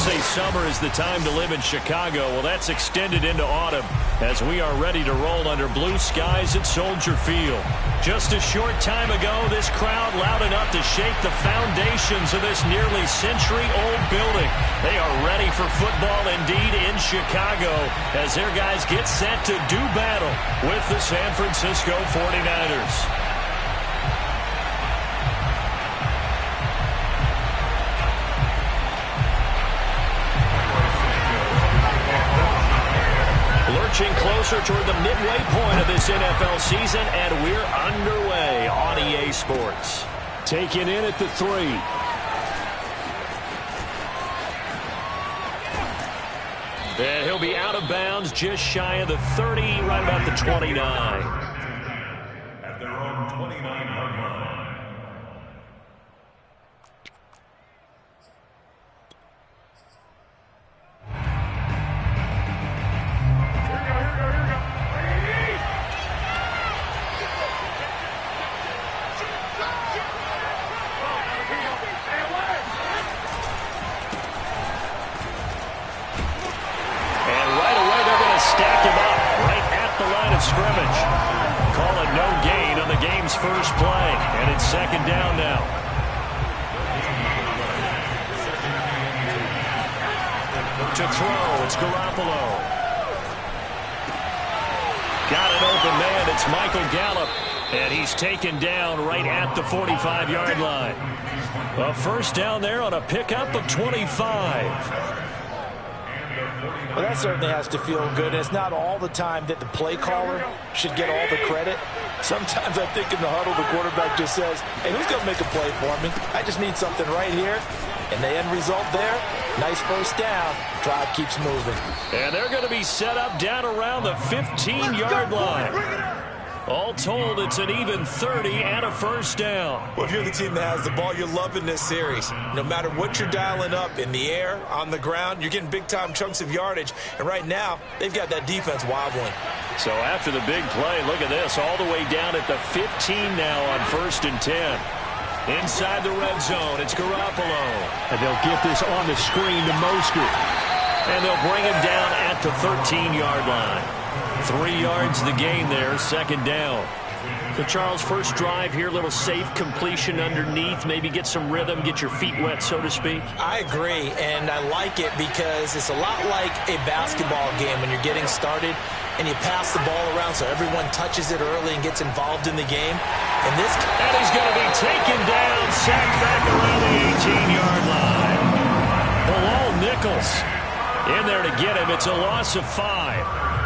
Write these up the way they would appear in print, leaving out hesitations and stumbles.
say summer is the time to live in Chicago. Well, that's extended into autumn as we are ready to roll under blue skies at Soldier Field. Just a short time ago, this crowd loud enough to shake the foundations of this nearly century-old building. They are ready for football indeed in Chicago as their guys get set to do battle with the San Francisco 49ers. Lurching closer toward the midway point of this NFL season, and we're underway on EA Sports. Taken in at the 3. And he'll be out of bounds just shy of the 30, right about the 29. At their own 29-yard line. Scrimmage. Call it no gain on the game's first play, and it's second down now. To throw, it's Garoppolo. Got an open man, it's Michael Gallup, and he's taken down right at the 45-yard line. A first down there on a pickup of 25. Well, that certainly has to feel good. It's not all the time that the play caller should get all the credit. Sometimes I think in the huddle, the quarterback just says, hey, who's going to make a play for me? I just need something right here. And the end result there, nice first down. Drive keeps moving. And they're going to be set up down around the 15-yard line. All told, it's an even 30 and a first down. Well, if you're the team that has the ball, you're loving this series. No matter what you're dialing up, in the air, on the ground, you're getting big-time chunks of yardage. And right now, they've got that defense wobbling. So after the big play, look at this, all the way down at the 15 now on 1st and 10. Inside the red zone, it's Garoppolo. And they'll get this on the screen to Mostert. And they'll bring him down at the 13-yard line. 3 yards the gain there, second down. So, Charles, first drive here, little safe completion underneath, maybe get some rhythm, get your feet wet, so to speak. I agree, and I like it because it's a lot like a basketball game when you're getting started and you pass the ball around so everyone touches it early and gets involved in the game. And he's going to be taken down, sacked back around the 18-yard line. Bilal Nichols in there to get him. It's a loss of 5.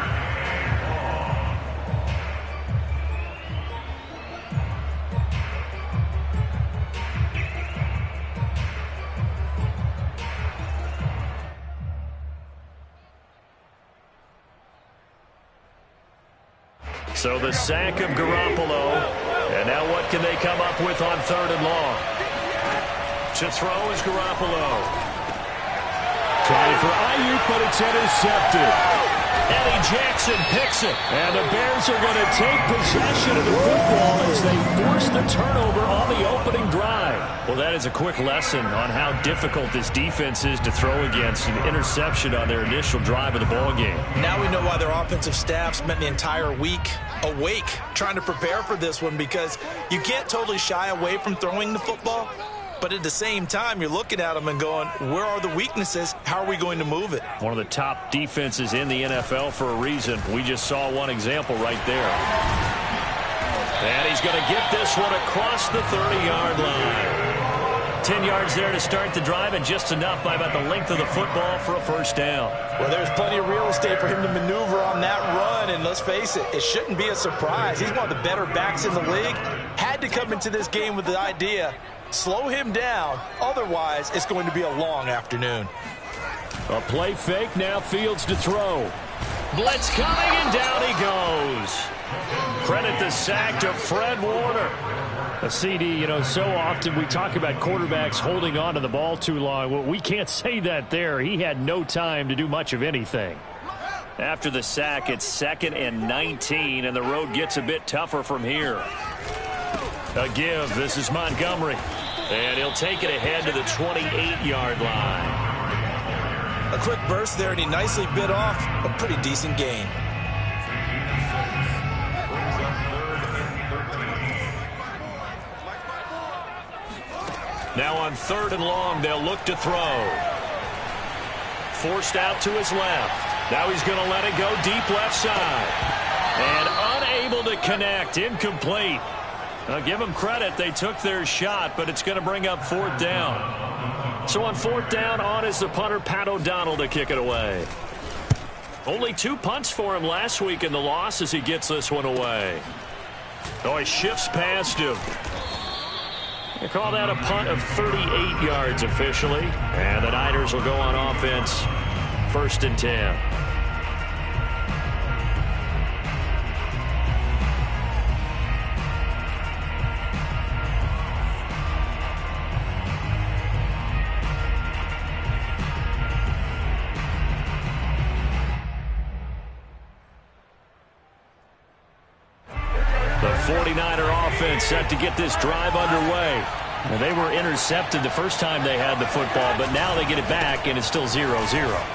So the sack of Garoppolo. And now what can they come up with on 3rd and long? To throw is Garoppolo. Trying for Ayuk, but it's intercepted. Eddie Jackson picks it. And the Bears are going to take possession of the football as they force the turnover on the opening drive. Well, that is a quick lesson on how difficult this defense is to throw against. An interception on their initial drive of the ball game. Now we know why their offensive staff spent the entire week awake trying to prepare for this one, because you can't totally shy away from throwing the football. But at the same time, you're looking at them and going, where are the weaknesses? How are we going to move it? One of the top defenses in the NFL for a reason. We just saw one example right there. And he's going to get this one across the 30-yard line. 10 yards there to start the drive, and just enough by about the length of the football for a first down. Well, there's plenty of real estate for him to maneuver on that run, and let's face it, it shouldn't be a surprise. He's one of the better backs in the league. Had to come into this game with the idea, slow him down, otherwise it's going to be a long afternoon. A play fake, now Fields to throw. Blitz coming, and down he goes. Credit the sack to Fred Warner. A CD, you know, so often we talk about quarterbacks holding on to the ball too long. Well, we can't say that there. He had no time to do much of anything. After the sack, it's 2nd and 19, and the road gets a bit tougher from here. A give. This is Montgomery. And he'll take it ahead to the 28-yard line. quick burst there, and he nicely bit off a pretty decent gain. Now on 3rd and long, they'll look to throw. Forced out to his left. Now he's going to let it go deep left side. And unable to connect. Incomplete. Now give them credit. They took their shot, but it's going to bring up 4th down. So on 4th down, on is the punter, Pat O'Donnell, to kick it away. Only 2 punts for him last week in the loss as he gets this one away. Oh, he shifts past him. They call that a punt of 38 yards officially. And the Niners will go on offense, 1st and 10. The 49er offense set to get this drive underway. Well, they were intercepted the first time they had the football, but now they get it back, and it's still 0-0.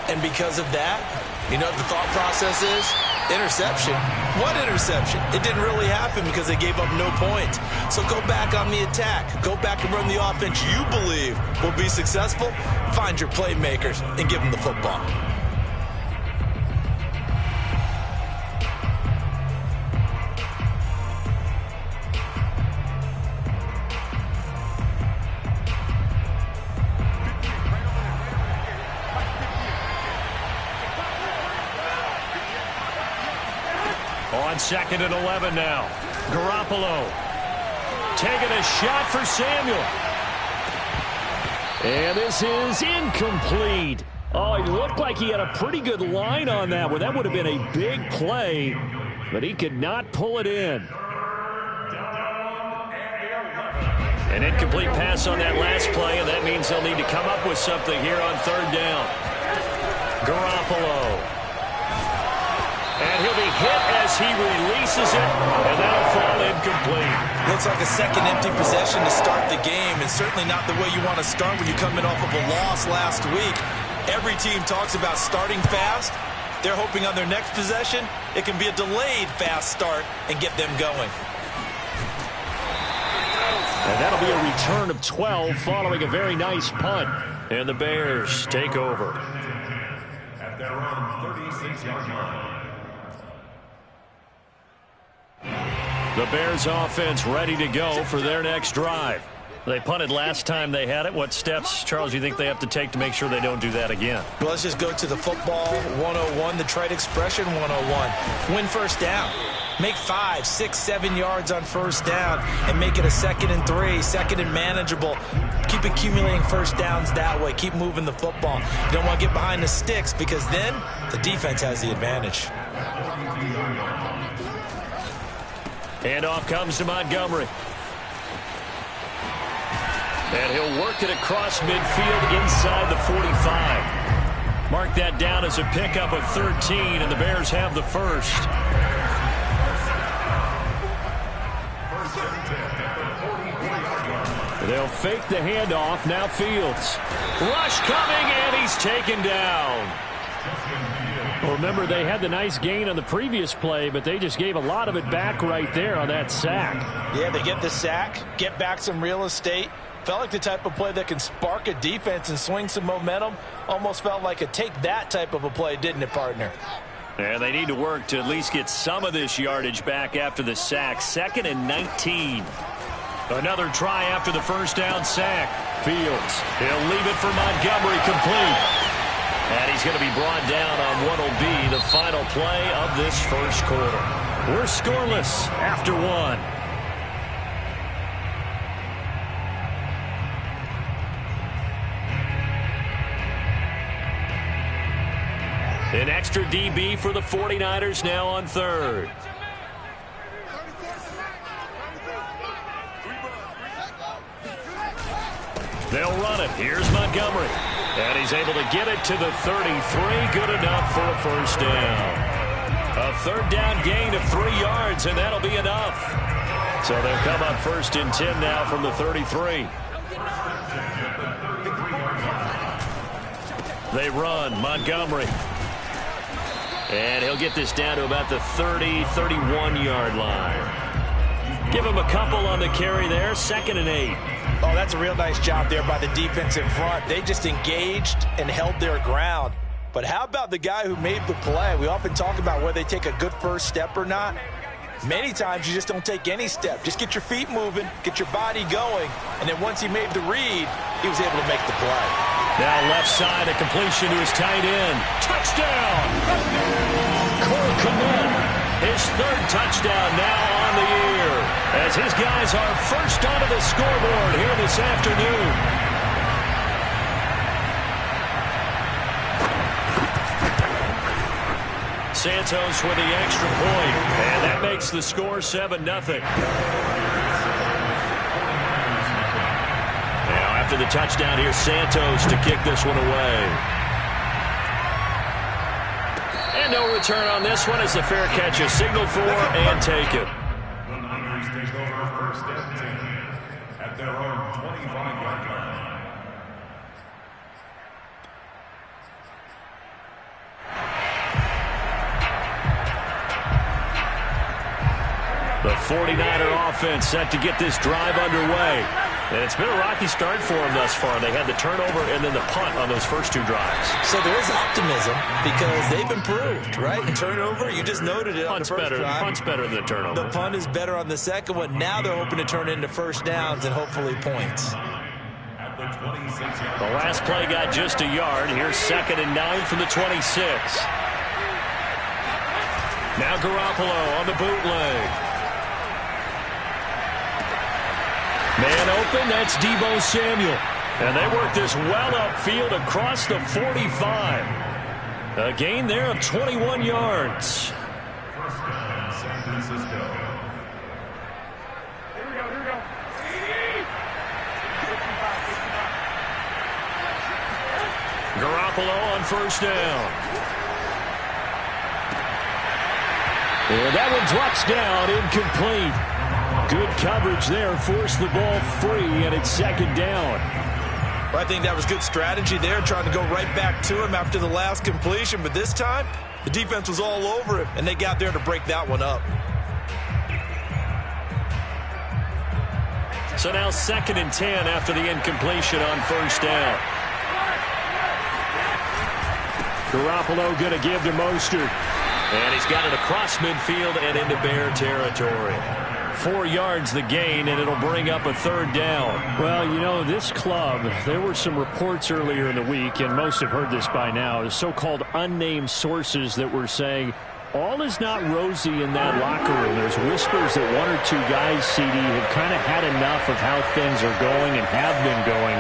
And because of that, you know what the thought process is? Interception. What interception? It didn't really happen because they gave up no points. So go back on the attack. Go back and run the offense you believe will be successful. Find your playmakers and give them the football. On 2nd and 11 now. Garoppolo taking a shot for Samuel. And this is incomplete. Oh, it looked like he had a pretty good line on that one. That would have been a big play, but he could not pull it in. An incomplete pass on that last play, and that means they'll need to come up with something here on 3rd down. Garoppolo. And he'll be hit as he releases it, and that'll fall incomplete. Looks like a second empty possession to start the game, and certainly not the way you want to start when you're coming off of a loss last week. Every team talks about starting fast. They're hoping on their next possession, it can be a delayed fast start and get them going. And that'll be a return of 12 following a very nice punt. And the Bears take over. At their own 36-yard line. The Bears offense ready to go for their next drive. They punted last time they had it. What steps, Charles, do you think they have to take to make sure they don't do that again? Well, let's just go to the football 101, the trade expression 101. Win first down. Make 5, 6, 7 yards on first down and make it a 2nd and 3, 2nd and manageable. Keep accumulating first downs that way. Keep moving the football. You don't want to get behind the sticks because then the defense has the advantage. Handoff comes to Montgomery. And he'll work it across midfield inside the 45. Mark that down as a pickup of 13, and the Bears have the first. They'll fake the handoff. Now Fields. Rush coming, and he's taken down. Well, remember, they had the nice gain on the previous play, but they just gave a lot of it back right there on that sack. Yeah, they get the sack, get back some real estate. Felt like the type of play that can spark a defense and swing some momentum. Almost felt like a take that type of a play, didn't it, partner? And they need to work to at least get some of this yardage back after the sack. 2nd and 19. Another try after the first down sack. Fields, he'll leave it for Montgomery, complete. And he's going to be brought down on what will be the final play of this first quarter. We're scoreless after 1. An extra DB for the 49ers now on 3rd. They'll run it. Here's Montgomery. And he's able to get it to the 33. Good enough for a first down. A 3rd down gain of 3 yards, and that'll be enough. So they'll come up 1st and 10 now from the 33. They run. Montgomery. And he'll get this down to about the 30, 31-yard line. Give him a couple on the carry there. 2nd and 8. Oh, that's a real nice job there by the defensive front. They just engaged and held their ground. But how about the guy who made the play? We often talk about whether they take a good first step or not. Many times you just don't take any step. Just get your feet moving, get your body going, and then once he made the read, he was able to make the play. Now left side, a completion to his tight end. Touchdown! Cole Kmet, his 3rd touchdown now on the year, as his guys are first onto the scoreboard here this afternoon. Santos with the extra point, and that makes the score 7-0. Now after the touchdown, here's Santos to kick this one away. And no return on this one as the fair catch is signaled for and taken. The Niners take over first and 10 at their own 25-yard line. The 49er offense set to get this drive underway. And it's been a rocky start for them thus far. They had the turnover and then the punt on those first 2 drives. So there is optimism because they've improved, right? Turnover, you just noted it on the first drive. Punt's better than the turnover. The punt is better on the second one. Now they're hoping to turn into first downs and hopefully points. The last play got just a yard. Here's 2nd and 9 from the 26. Now Garoppolo on the bootleg. Man open, that's Deebo Samuel. And they work this well upfield across the 45. A gain there of 21 yards. First down, San Francisco. Here we go. Garoppolo on first down. And that one drops down, incomplete. Good coverage there, forced the ball free, and it's 2nd down. Well, I think that was good strategy there, trying to go right back to him after the last completion. But this time, the defense was all over him, and they got there to break that one up. So now 2nd and 10 after the incompletion on first down. Garoppolo going to give to Mostert. And he's got it across midfield and into Bear territory. 4 yards the gain, and it'll bring up a 3rd down. Well, you know, this club, there were some reports earlier in the week, and most have heard this by now, the so-called unnamed sources that were saying all is not rosy in that locker room. There's whispers that 1 or 2 guys, CD, have kind of had enough of how things are going and have been going.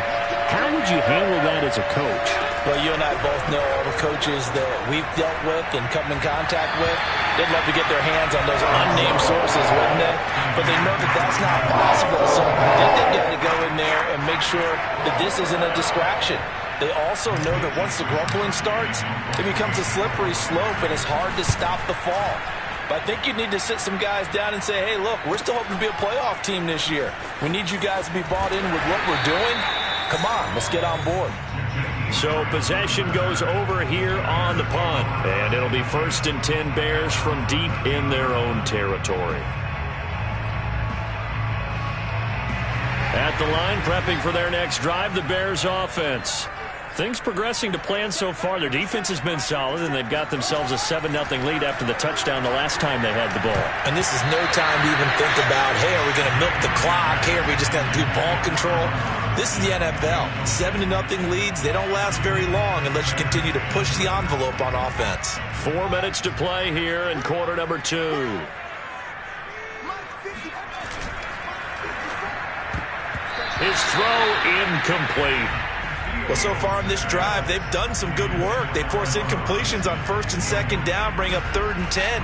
How would you handle that as a coach? Well, you and I both know all the coaches that we've dealt with and come in contact with. They'd love to get their hands on those unnamed sources, wouldn't they? But they know that that's not possible. So I think they've got to go in there and make sure that this isn't a distraction. They also know that once the grumbling starts, it becomes a slippery slope, and it's hard to stop the fall. But I think you need to sit some guys down and say, hey, look, we're still hoping to be a playoff team this year. We need you guys to be bought in with what we're doing. Come on, let's get on board. So possession goes over here on the punt. And it'll be 1st and 10 Bears from deep in their own territory. At the line, prepping for their next drive, the Bears offense. Things progressing to plan so far. Their defense has been solid, and they've got themselves a 7-0 lead after the touchdown the last time they had the ball. And this is no time to even think about, hey, are we going to milk the clock? Hey, are we just going to do ball control? This is the NFL. 7-0 leads, they don't last very long unless you continue to push the envelope on offense. 4 minutes to play here in quarter number 2. His throw incomplete. Well, so far in this drive, they've done some good work. They force incompletions on 1st and 2nd down, bring up 3rd and 10.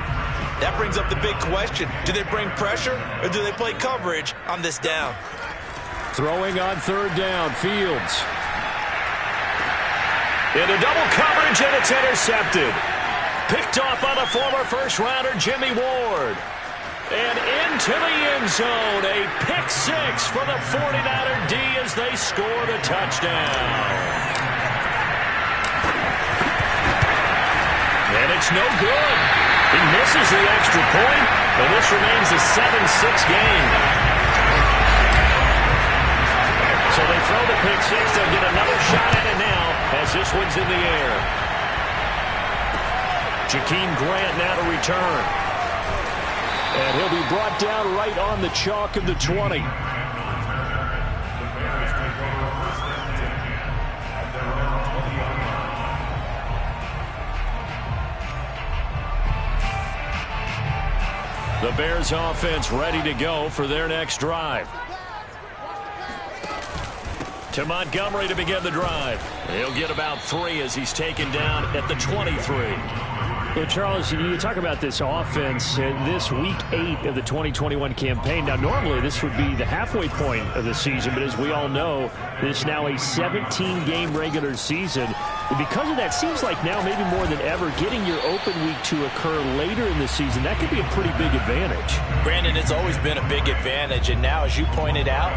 That brings up the big question. Do they bring pressure or do they play coverage on this down? Throwing on 3rd down, Fields. Into double coverage, and it's intercepted. Picked off by the former first-rounder, Jimmy Ward. And into the end zone, a pick 6 for the 49er D as they score the touchdown. It's no good. He misses the extra point, and this remains a 7-6 game. So they throw the pick six. They'll get another shot at it now as this one's in the air. Jakeem Grant now to return. And he'll be brought down right on the chalk of the 20. The Bears offense ready to go for their next drive. To Montgomery to begin the drive. He'll get about 3 as he's taken down at the 23. Well, Charles, you talk about this offense this week 8 of the 2021 campaign. Now, normally this would be the halfway point of the season, but as we all know, this is now a 17-game regular season. And because of that, seems like now maybe more than ever, getting your open week to occur later in the season, that could be a pretty big advantage. Brandon, it's always been a big advantage, and now, as you pointed out,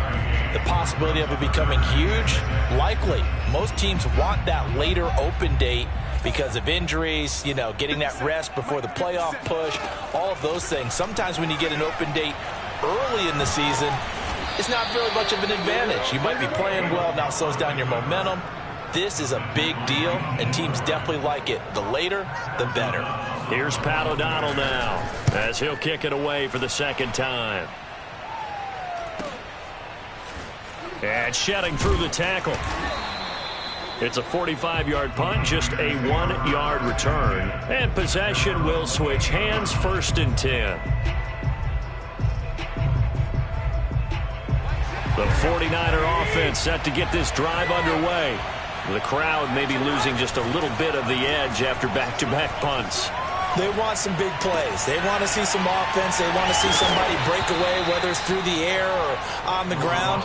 the possibility of it becoming huge, likely. Most teams want that later open date because of injuries, you know, getting that rest before the playoff push, all of those things. Sometimes when you get an open date early in the season, it's not really much of an advantage. You might be playing well, now it slows down your momentum. This is a big deal, and teams definitely like it. The later, the better. Here's Pat O'Donnell now as he'll kick it away for the second time. And shedding through the tackle. It's a 45-yard punt, just a 1-yard return. And possession will switch hands, 1st and 10. The 49er offense set to get this drive underway. The crowd may be losing just a little bit of the edge after back-to-back punts. They want some big plays. They want to see some offense. They want to see somebody break away, whether it's through the air or on the ground.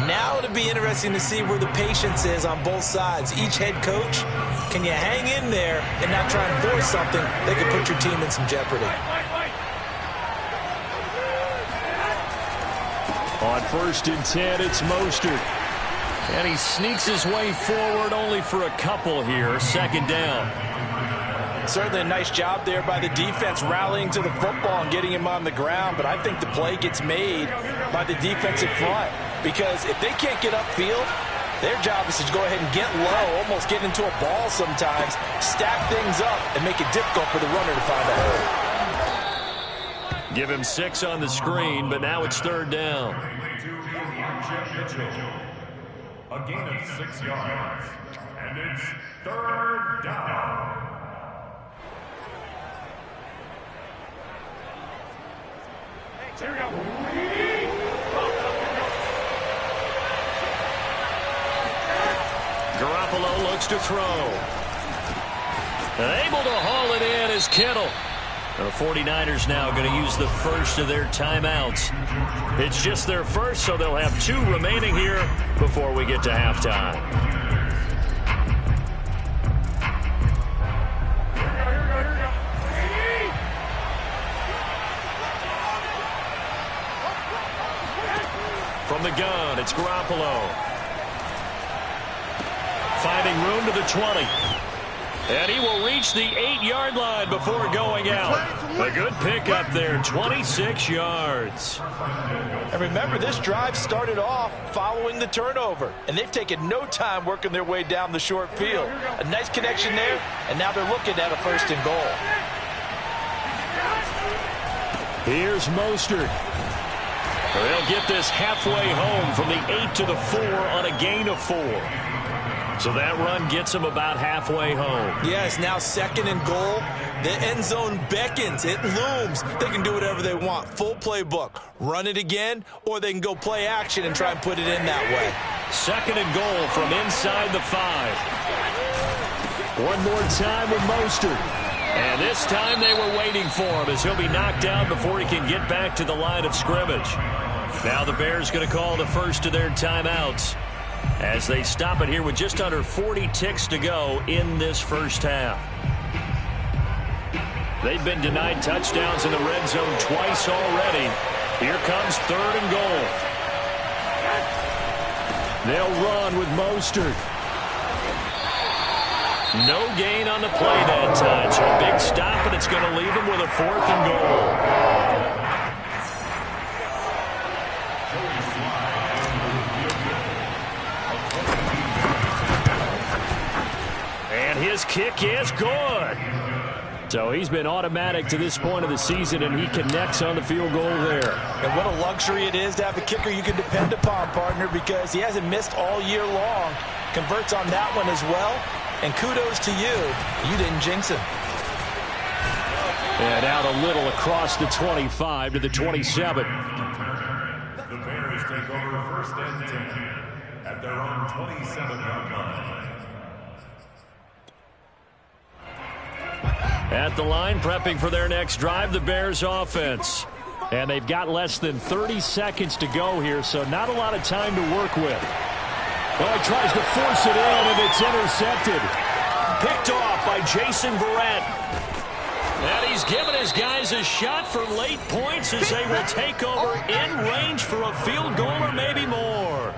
Now it'll be interesting to see where the patience is on both sides. Each head coach, can you hang in there and not try and force something that could put your team in some jeopardy? On 1st and 10, it's Mostert. And he sneaks his way forward only for a couple here. 2nd down. Certainly a nice job there by the defense rallying to the football and getting him on the ground. But I think the play gets made by the defensive front. Because if they can't get upfield, their job is to go ahead and get low, almost get into a ball sometimes, stack things up, and make it difficult for the runner to find a hole. Give him 6 on the screen, but now it's 3rd down. A gain of 6 yards, and it's 3rd down. Here we go. Garoppolo looks to throw. And able to haul it in is Kittle. The 49ers now going to use the first of their timeouts. It's just their first, so they'll have 2 remaining here before we get to halftime. From the gun, it's Garoppolo. Finding room to the 20. And he will reach the 8-yard line before going out. A good pickup there, 26 yards. And remember, this drive started off following the turnover. And they've taken no time working their way down the short field. A nice connection there, and now they're looking at a 1st and goal. Here's Mostert. They'll get this halfway home from the 8 to the 4 on a gain of 4. So that run gets them about halfway home. Yes, now 2nd and goal. The end zone beckons. It looms. They can do whatever they want. Full playbook. Run it again, or they can go play action and try and put it in that way. 2nd and goal from inside the 5. One more time with Mostert. And this time they were waiting for him as he'll be knocked down before he can get back to the line of scrimmage. Now the Bears going to call the first of their timeouts as they stop it here with just under 40 ticks to go in this first half. They've been denied touchdowns in the red zone twice already. Here comes 3rd and goal. They'll run with Mostert. No gain on the play that time, so a big stop leave them with a 4th and goal. And his kick is good. So he's been automatic to this point of the season, and he connects on the field goal there. And what a luxury it is to have a kicker you can depend upon, partner, because he hasn't missed all year long. Converts on that one as well. And kudos to you. You didn't jinx him. And out a little across the 25 to the 27. The Bears take over 1st and 10 at their own 27-yard line. At the line, prepping for their next drive, the Bears offense. And they've got less than 30 seconds to go here, so not a lot of time to work with. Well, he tries to force it in, and it's intercepted. Picked off by Jason Verrett. And he's given his guys a shot for late points as they will take over in range for a field goal or maybe more.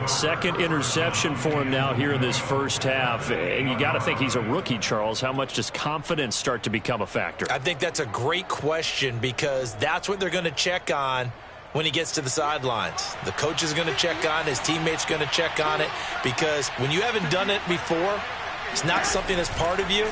Second interception for him now here in this first half. And you got to think he's a rookie, Charles. How much does confidence start to become a factor? I think that's a great question because that's what they're going to check on when he gets to the sidelines. The coach is going to check on it. His teammates going to check on it because when you haven't done it before, it's not something that's part of you.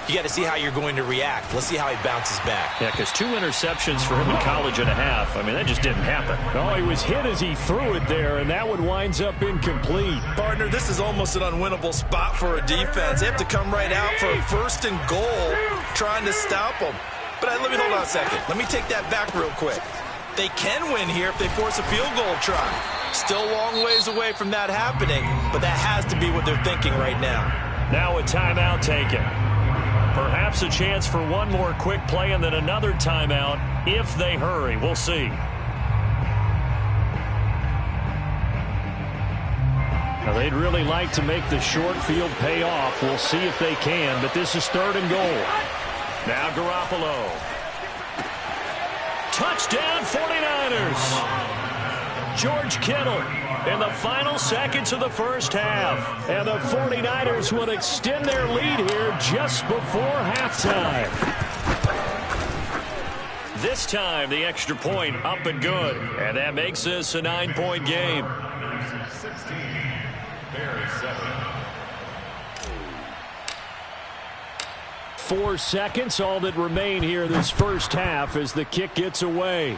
You got to see how you're going to react. Let's see how he bounces back. Yeah, because 2 interceptions for him in college and a half. I mean, that just didn't happen. Oh, he was hit as he threw it there, and that one winds up incomplete. Partner, this is almost an unwinnable spot for a defense. They have to come right out for a 1st and goal trying to stop them. But let me hold on a second. Let me take that back real quick. They can win here if they force a field goal try. Still a long ways away from that happening, but that has to be what they're thinking right now. Now a timeout taken. Perhaps a chance for one more quick play and then another timeout if they hurry. We'll see. Now they'd really like to make the short field pay off. We'll see if they can, but this is 3rd and goal. Now Garoppolo. Touchdown 49ers. George Kittle in the final seconds of the first half. And the 49ers will extend their lead here just before halftime. This time, the extra point up and good. And that makes this a 9-point game. 16, Bears 7. 4 seconds, all that remain here this first half as the kick gets away.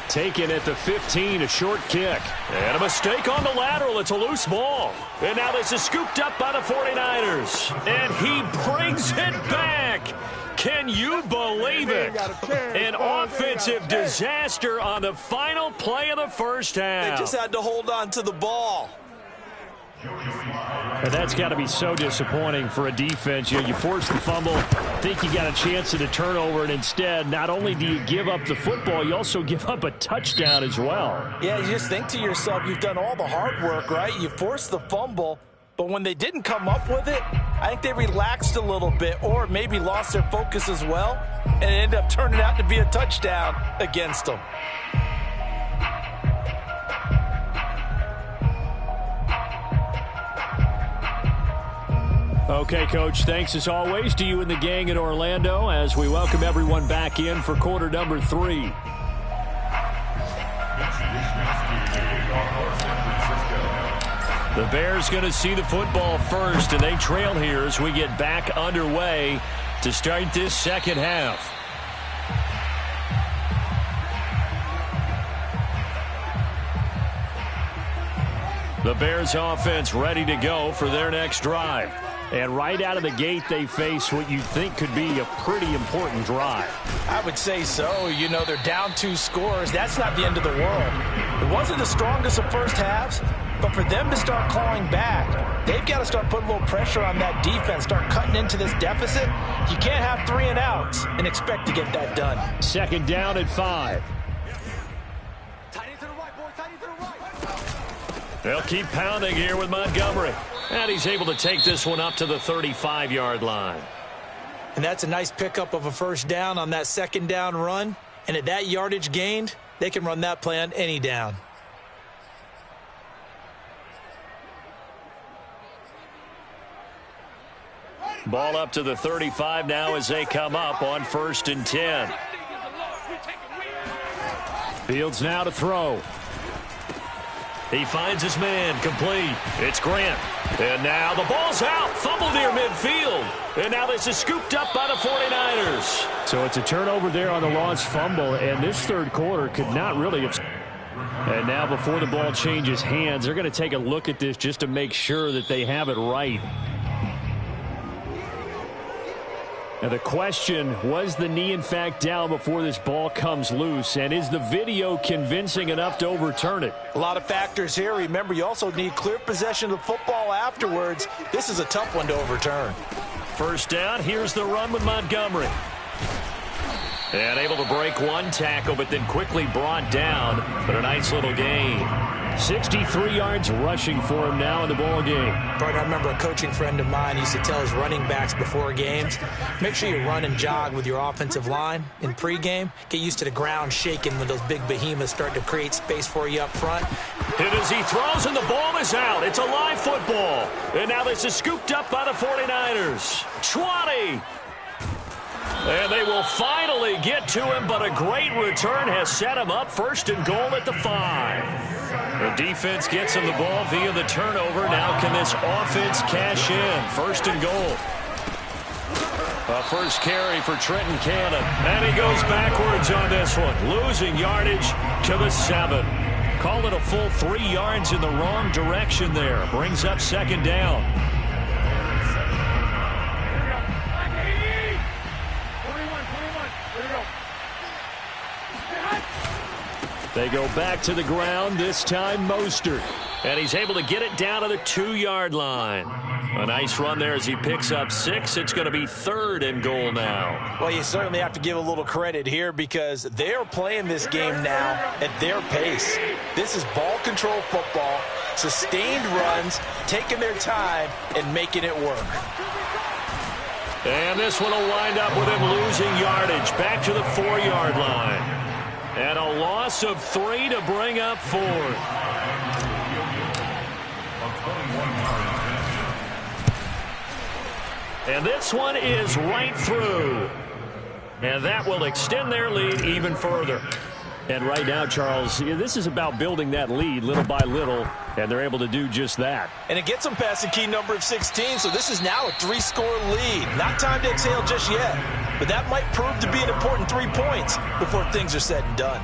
Taken at the 15, a short kick. And a mistake on the lateral. It's a loose ball. And now this is scooped up by the 49ers. And he brings it back. Can you believe it? An offensive disaster on the final play of the first half. They just had to hold on to the ball. And that's got to be so disappointing for a defense. You force the fumble, think you got a chance at a turnover, and instead, not only do you give up the football, you also give up a touchdown as well. Yeah, you just think to yourself, you've done all the hard work, right? You forced the fumble, but when they didn't come up with it, I think they relaxed a little bit or maybe lost their focus as well, and it ended up turning out to be a touchdown against them. Okay, Coach, thanks as always to you and the gang in Orlando as we welcome everyone back in for quarter number 3. The Bears going to see the football first, and they trail here as we get back underway to start this second half. The Bears offense ready to go for their next drive. And right out of the gate, they face what you think could be a pretty important drive. I would say so. You know, they're down 2 scores. That's not the end of the world. It wasn't the strongest of first halves, but for them to start clawing back, they've got to start putting a little pressure on that defense, start cutting into this deficit. You can't have 3 and outs and expect to get that done. Second down at 5. They'll keep pounding here with Montgomery. And he's able to take this one up to the 35-yard line. And that's a nice pickup of a first down on that second down run. And at that yardage gained, they can run that play on any down. Ball up to the 35 now as they come up on 1st and 10. Fields now to throw. He finds his man, complete. It's Grant. And now the ball's out. Fumble near midfield. And now this is scooped up by the 49ers. So it's a turnover there on the lost fumble, and this third quarter could not really have. And now before the ball changes hands, they're going to take a look at this just to make sure that they have it right. Now the question, was the knee in fact down before this ball comes loose? And is the video convincing enough to overturn it? A lot of factors here. Remember, you also need clear possession of the football afterwards. This is a tough one to overturn. First down, here's the run with Montgomery. And able to break one tackle, but then quickly brought down. But a nice little gain. 63 yards rushing for him now in the ball game. Partner, I remember a coaching friend of mine used to tell his running backs before games, make sure you run and jog with your offensive line in pregame. Get used to the ground shaking when those big behemoths start to create space for you up front. Hit as he throws, and the ball is out. It's a live football. And now this is scooped up by the 49ers. 20. And they will finally get to him, but a great return has set him up 1st and goal at the 5. The defense gets him the ball via the turnover. Now can this offense cash in? 1st and goal. A first carry for Trenton Cannon. And he goes backwards on this one. Losing yardage to the 7. Call it a full 3 yards in the wrong direction there. Brings up 2nd down. They go back to the ground, this time Mostert. And he's able to get it down to the 2-yard line. A nice run there as he picks up 6. It's going to be 3rd and goal now. Well, you certainly have to give a little credit here because they're playing this game now at their pace. This is ball control football, sustained runs, taking their time and making it work. And this one will wind up with him losing yardage back to the 4-yard line. And a loss of 3 to bring up 4th. And this one is right through. And that will extend their lead even further. And right now, Charles, this is about building that lead little by little, and they're able to do just that. And it gets them past the key number of 16, so this is now a 3-score lead. Not time to exhale just yet, but that might prove to be an important 3 points before things are said and done.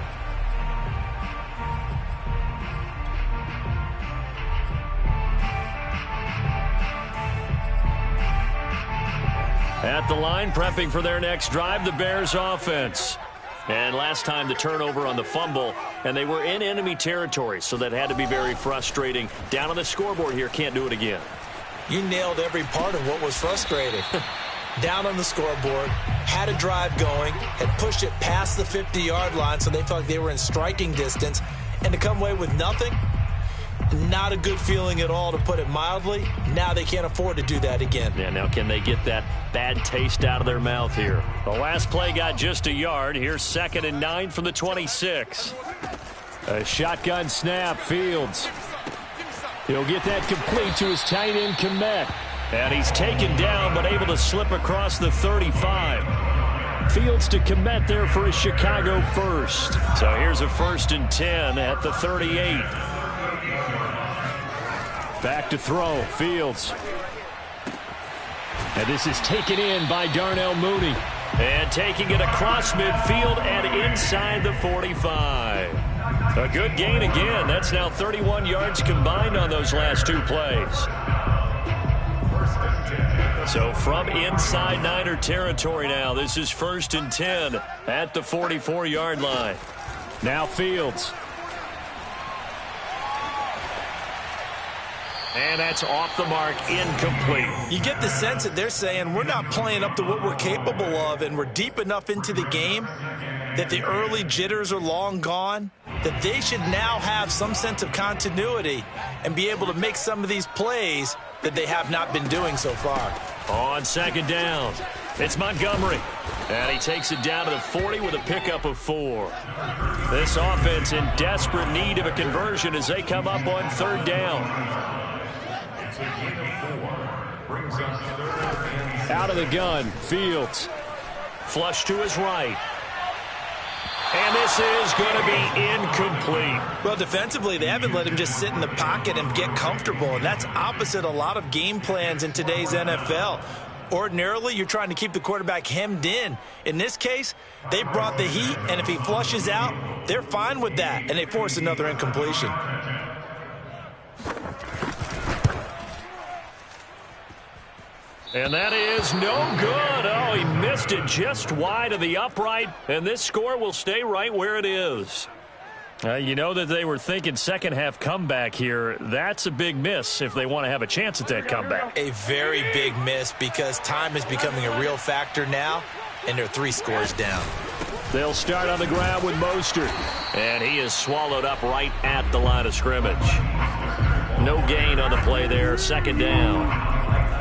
At the line, prepping for their next drive, the Bears offense. And last time the turnover on the fumble, and they were in enemy territory, so that had to be very frustrating. Down on the scoreboard here, can't do it again. You nailed every part of what was frustrating. Down on the scoreboard, had a drive going, had pushed it past the 50-yard line, so they felt like they were in striking distance, and to come away with nothing, not a good feeling at all, to put it mildly. Now they can't afford to do that again. Yeah, now can they get that bad taste out of their mouth here? The last play got just a yard. Here's 2nd and 9 from the 26. A shotgun snap, Fields. He'll get that complete to his tight end, Kmet. And he's taken down, but able to slip across the 35. Fields to Kmet there for a Chicago first. So here's a 1st and 10 at the 38. Back to throw, Fields. And this is taken in by Darnell Mooney. And taking it across midfield and inside the 45. A good gain again. That's now 31 yards combined on those last 2 plays. So from inside Niner territory now, this is 1st and 10 at the 44-yard line. Now Fields. And that's off the mark, incomplete. You get the sense that they're saying we're not playing up to what we're capable of, and we're deep enough into the game that the early jitters are long gone, that they should now have some sense of continuity and be able to make some of these plays that they have not been doing so far. On 2nd down, it's Montgomery. And he takes it down to the 40 with a pickup of 4. This offense in desperate need of a conversion as they come up on 3rd down. brings up third and Out of the gun, Fields. Flush to his right. And this is going to be incomplete. Well, defensively, they haven't let him just sit in the pocket and get comfortable, and that's opposite a lot of game plans in today's NFL. Ordinarily, you're trying to keep the quarterback hemmed in. In this case, they brought the heat, and if he flushes out, they're fine with that, and they force another incompletion. And that is no good. Oh, he missed it just wide of the upright, and this score will stay right where it is. You know that they were thinking second half comeback here. That's a big miss if they want to have a chance at that comeback. A very big miss because time is becoming a real factor now, and they're 3 scores down. They'll start on the ground with Mostert. And he is swallowed up right at the line of scrimmage. No gain on the play there, second down.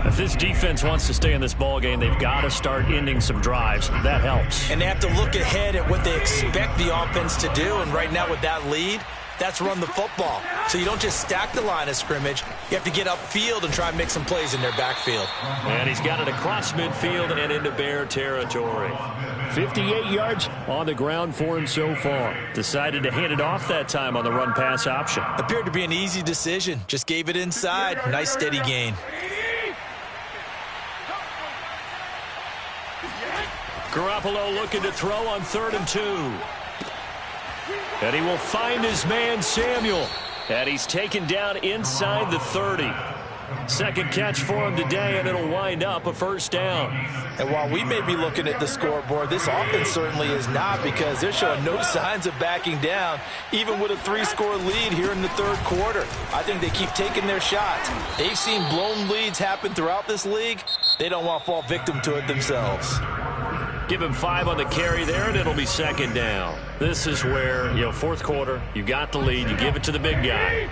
If this defense wants to stay in this ball game, they've got to start ending some drives. That helps. And they have to look ahead at what they expect the offense to do. And right now with that lead, that's run the football. So you don't just stack the line of scrimmage. You have to get upfield and try and make some plays in their backfield. And he's got it across midfield and into Bear territory. 58 yards on the ground for him so far. Decided to hand it off that time on the run-pass option. Appeared to be an easy decision. Just gave it inside. Nice steady gain. Garoppolo looking to throw on 3rd and 2. And he will find his man, Samuel. And he's taken down inside the 30. Second catch for him today, and it'll wind up a first down. And while we may be looking at the scoreboard, this offense certainly is not, because they're showing no signs of backing down, even with a 3-score lead here in the 3rd quarter. I think they keep taking their shots. They've seen blown leads happen throughout this league. They don't want to fall victim to it themselves. Give him 5 on the carry there, and it'll be second down. This is where, 4th quarter, you got the lead, you give it to the big guy.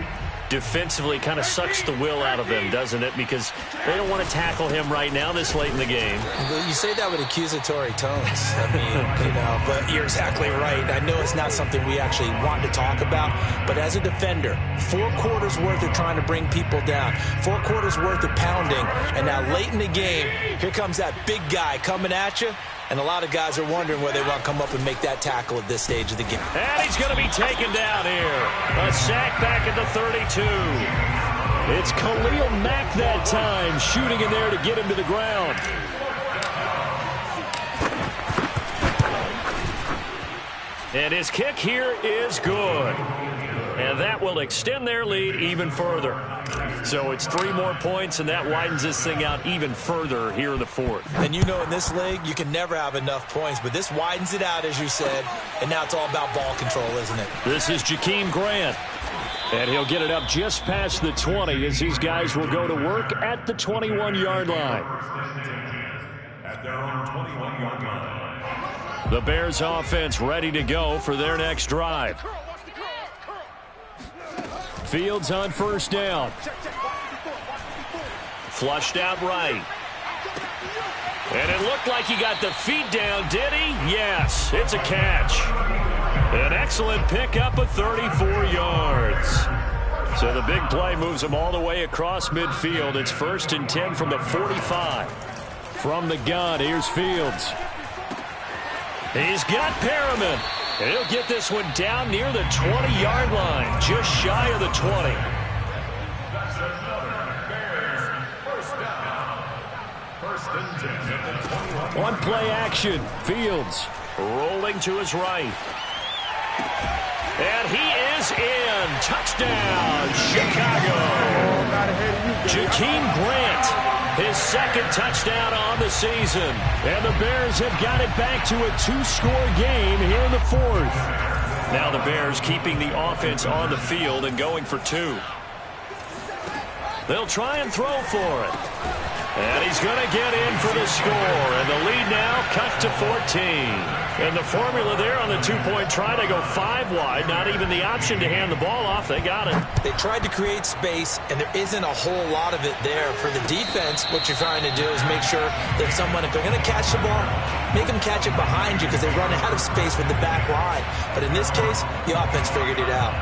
Defensively kind of sucks the will out of them, doesn't it? Because they don't want to tackle him right now this late in the game. Well, you say that with accusatory tones. I mean, but you're exactly right. I know it's not something we actually want to talk about, but as a defender, 4 quarters worth of trying to bring people down, 4 quarters worth of pounding, and now late in the game, here comes that big guy coming at you. And a lot of guys are wondering where they want to come up and make that tackle at this stage of the game. And he's going to be taken down here. A sack back at the 32. It's Khalil Mack that time, shooting in there to get him to the ground. And his kick here is good. And that will extend their lead even further. So it's 3 more points, and that widens this thing out even further here in the 4th. And you know in this league, you can never have enough points, but this widens it out, as you said, and now it's all about ball control, isn't it? This is Jakeem Grant. And he'll get it up just past the 20 as these guys will go to work at the 21-yard line. at their own 21-yard line. The Bears offense ready to go for their next drive. Fields on first down. Flushed out right. And it looked like he got the feet down, did he? Yes, it's a catch. An excellent pickup of 34 yards. So the big play moves him all the way across midfield. It's 1st and 10 from the 45. From the gun, here's Fields. He's got Perriman. And he'll get this one down near the 20-yard line, just shy of the 20. That's another Bears first down. 1st and 10 at the 21. One play action. Fields Rolling to his right. And he is in. Touchdown, Chicago. Jakeem Grant, his 2nd touchdown on the season. And the Bears have got it back to a 2-score game here in the 4th. Now the Bears keeping the offense on the field and going for 2. They'll try and throw for it. And he's going to get in for the score. And the lead now cut to 14. And the formula there on the 2-point try to go 5 wide. Not even the option to hand the ball off. They got it. They tried to create space, and there isn't a whole lot of it there. For the defense, what you're trying to do is make sure that someone, if they're going to catch the ball, make them catch it behind you because they run out of space with the back line. But in this case, the offense figured it out.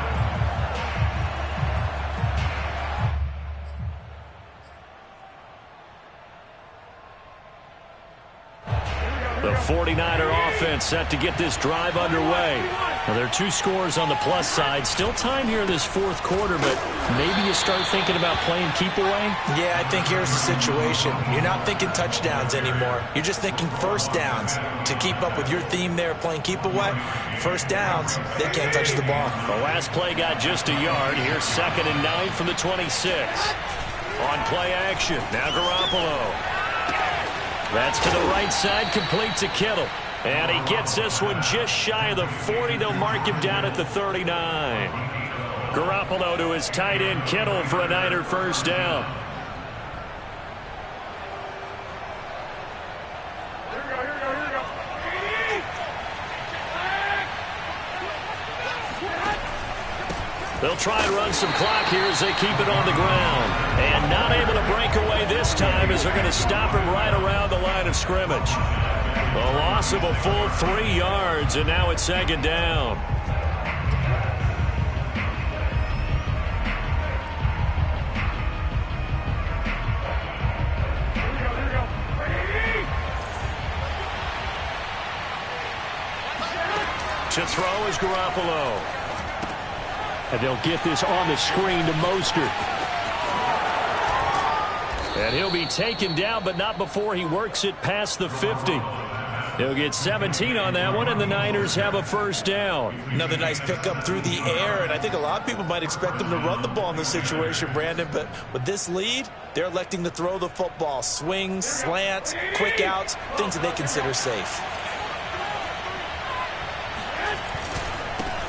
The 49er offense set to get this drive underway. Well, there are 2 scores on the plus side. Still time here in this fourth quarter, but maybe you start thinking about playing keep away? Yeah, I think here's the situation. You're not thinking touchdowns anymore. You're just thinking first downs. To keep up with your theme there, playing keep away, first downs, they can't touch the ball. The last play got just a yard. Here's 2nd and 9 from the 26. On play action, now Garoppolo. That's to the right side, complete to Kittle. And he gets this one just shy of the 40. They'll mark him down at the 39. Garoppolo to his tight end, Kittle, for a Niner first down. They'll try and run some clock here as they keep it on the ground. And not able to break away this time as they're going to stop him right around the line of scrimmage. A loss of a full 3 yards, and now it's 2nd down. To throw is Garoppolo. And they'll get this on the screen to Mostert. And he'll be taken down, but not before he works it past the 50. He'll get 17 on that one, and the Niners have a first down. Another nice pickup through the air, and I think a lot of people might expect them to run the ball in this situation, Brandon, but with this lead, they're electing to throw the football. Swings, slants, quick outs, things that they consider safe.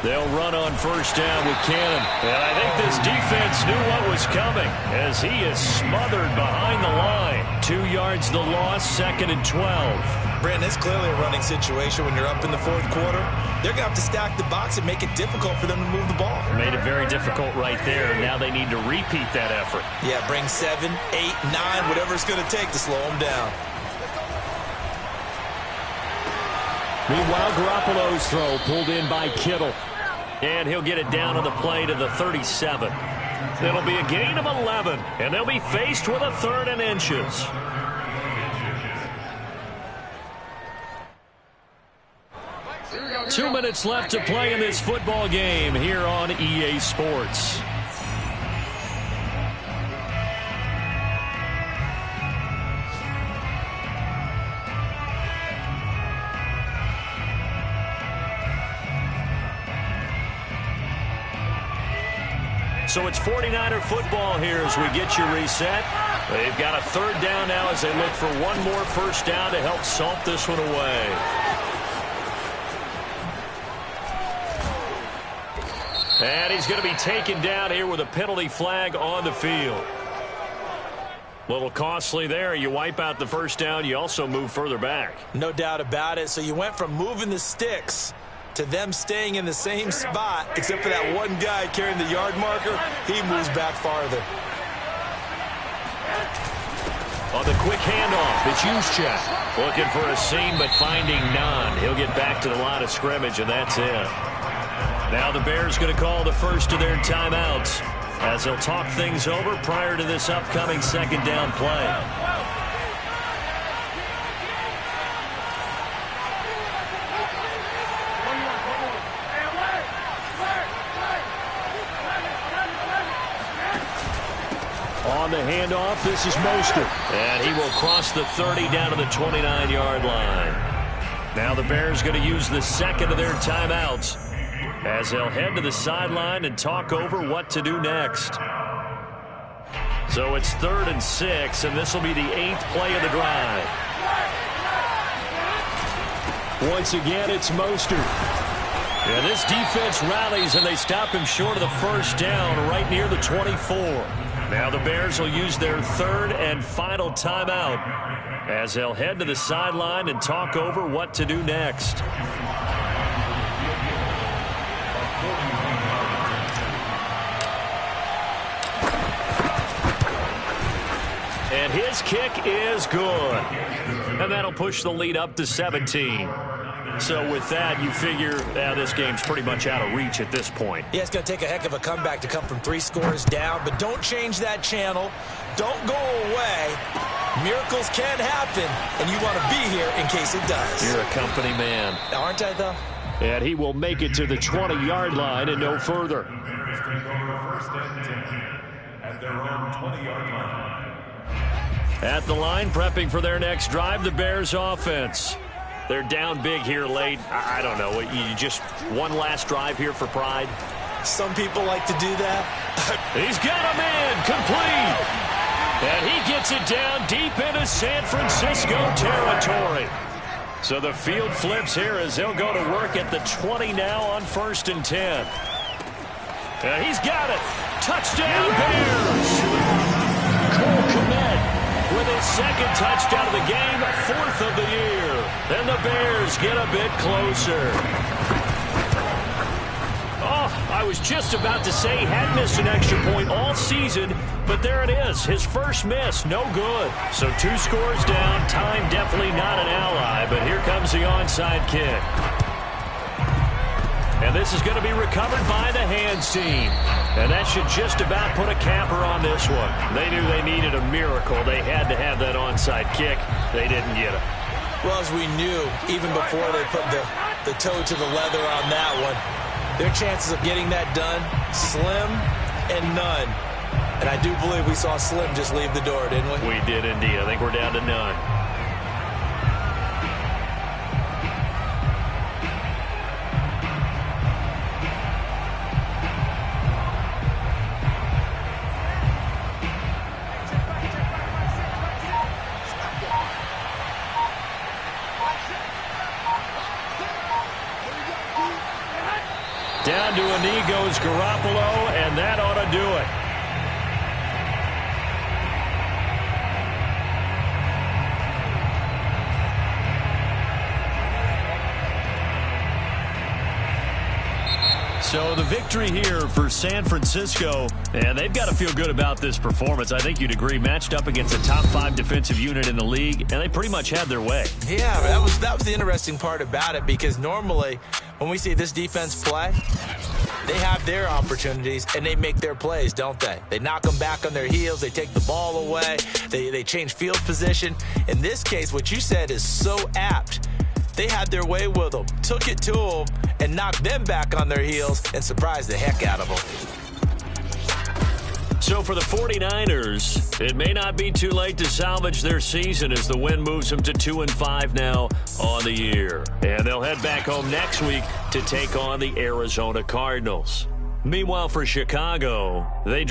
They'll run on first down with Cannon. And I think this defense knew what was coming as he is smothered behind the line. 2 yards the loss, 2nd and 12. Brandon, it's clearly a running situation when you're up in the fourth quarter. They're going to have to stack the box and make it difficult for them to move the ball. Made it very difficult right there. Now they need to repeat that effort. Yeah, bring 7, 8, 9, whatever it's going to take to slow them down. Meanwhile, Garoppolo's throw pulled in by Kittle. And he'll get it down on the play to the 37. It'll be a gain of 11, and they'll be faced with a 3rd and inches. Two minutes left to play in this football game here on EA Sports. So it's 49er football here as we get you reset. They've got a 3rd down now as they look for one more first down to help salt this one away. And he's going to be taken down here with a penalty flag on the field. A little costly there. You wipe out the first down. You also move further back. No doubt about it. So you went from moving the sticks to them staying in the same spot, except for that one guy carrying the yard marker. He moves back farther. On the quick handoff, it's Juszczyk. Looking for a seam, but finding none. He'll get back to the line of scrimmage, and that's it. Now the Bears going to call the first of their timeouts as they'll talk things over prior to this upcoming 2nd down play. On the handoff, this is Mostert. And he will cross the 30 down to the 29-yard line. Now the Bears going to use the 2nd of their timeouts as they'll head to the sideline and talk over what to do next. So it's 3rd and 6, and this will be the 8th play of the drive. Once again, it's Mostert. And this defense rallies, and they stop him short of the first down right near the 24. Now the Bears will use their 3rd and final timeout as they'll head to the sideline and talk over what to do next. And his kick is good. And that'll push the lead up to 17. So with that, you figure this game's pretty much out of reach at this point. Yeah, it's going to take a heck of a comeback to come from 3 scores down, but don't change that channel. Don't go away. Miracles can happen, and you want to be here in case it does. You're a company man. Aren't I, though? And he will make it to the 20-yard line and no further. The Bears take over first and 10 at their own 20-yard line. At the line, prepping for their next drive, the Bears offense. They're down big here late. I don't know. You just one last drive here for pride? Some people like to do that. He's got him in, complete. And he gets it down deep into San Francisco territory. So the field flips here as they'll go to work at the 20 now on 1st and 10. And he's got it. Touchdown, Bears. Cole Kmet with his second touchdown of the game, 4th of the year. And the Bears get a bit closer. Oh, I was just about to say he had missed an extra point all season, but there it is. His first miss, no good. So 2 scores down, time definitely not an ally, but here comes the onside kick. And this is going to be recovered by the hands team. And that should just about put a capper on this one. They knew they needed a miracle. They had to have that onside kick. They didn't get it. Well, as we knew, even before they put the toe to the leather on that one, their chances of getting that done, slim and none. And I do believe we saw Slim just leave the door, didn't we? We did indeed. I think we're down to none. Down to a knee goes Garoppolo, and that ought to do it. So the victory here for San Francisco, and they've got to feel good about this performance. I think you'd agree, matched up against a top 5 defensive unit in the league, and they pretty much had their way. Yeah, that was the interesting part about it, because normally when we see this defense play, they have their opportunities and they make their plays, don't they? They knock them back on their heels. They take the ball away. They change field position. In this case, what you said is so apt. They had their way with them, took it to them, and knocked them back on their heels and surprised the heck out of them. So for the 49ers, it may not be too late to salvage their season as the win moves them to 2-5 now on the year. And they'll head back home next week to take on the Arizona Cardinals. Meanwhile, for Chicago, they